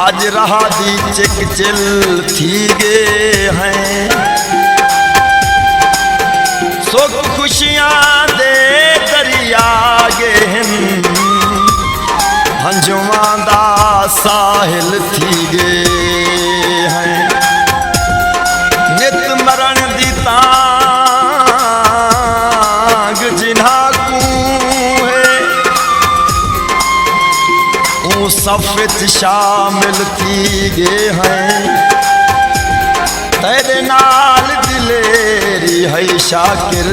आज रहा दी चिक चिल थी गे हैं सुख खुशियां दे दरिया गे हैं हंजुआ दा साहिल थी गे हैं नित मरण दी तांग जिन्हा सफित शामिल थी गे हैं तेरे नाल दिलेरी है शाकिर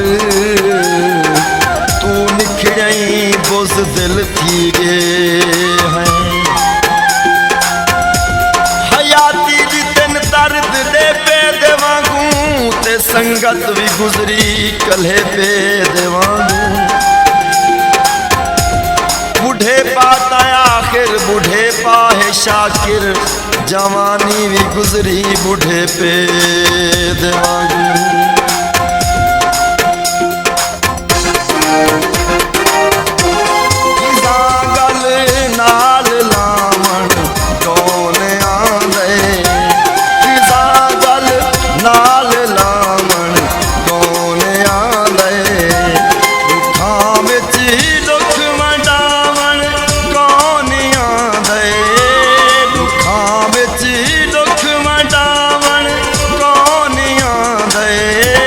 तू निखड़ई बुज दिल थी गे हैं हयाती दी तेन दर्द दे पे देवांगू ते संगत भी गुजरी कल्हे पे देवांगू बूढ़े पाता आखिर बूढ़े पाहे शाकिर जवानी भी गुजरी बूढ़े पे देवांगू गल नाल लावण कौन आंदे गल नाल लावण कौन आंदे दुखां विच दुख वंडावण कौन आंदे दुखां विच दुख वंडावण कौन आंदे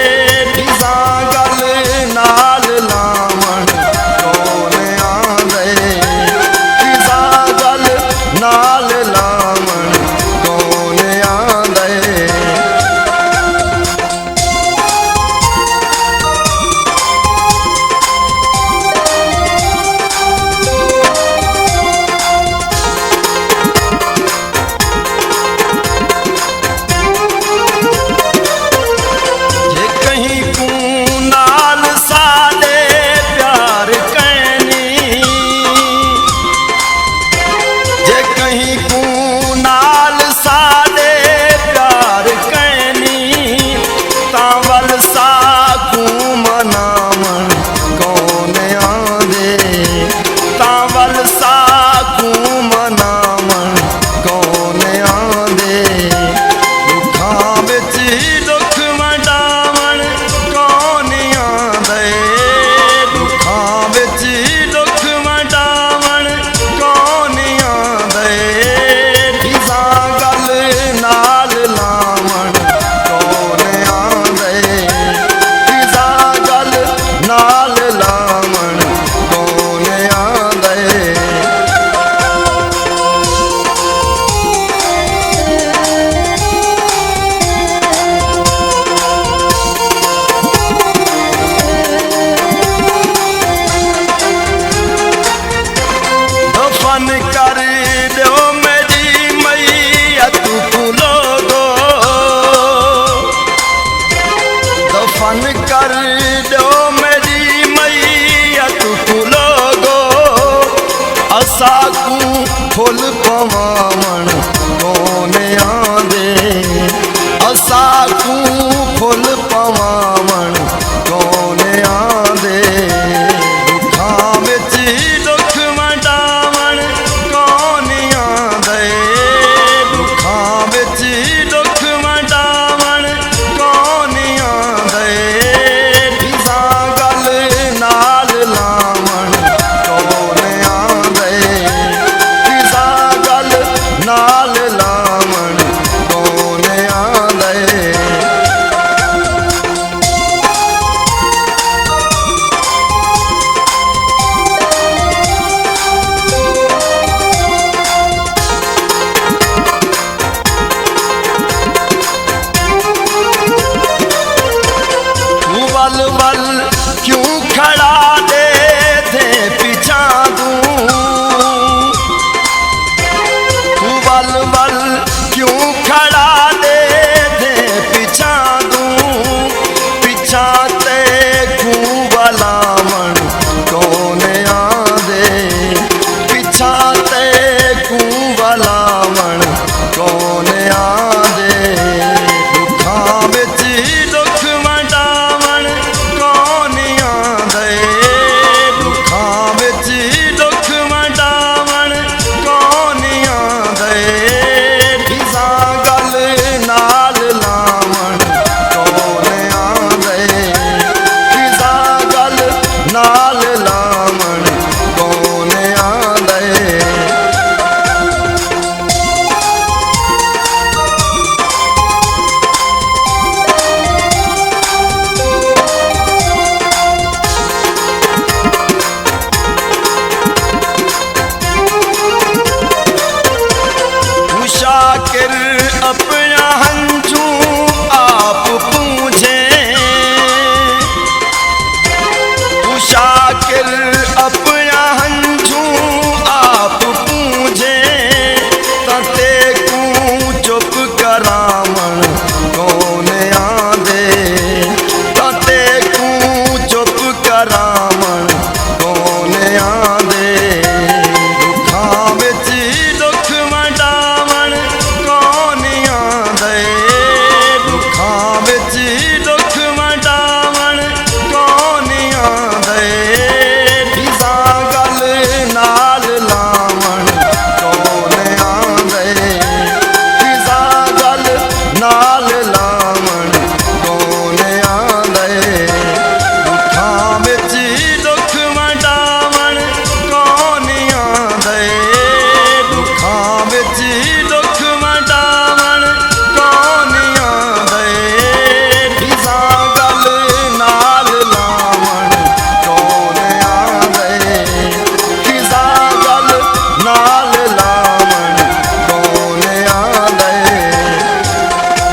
अपने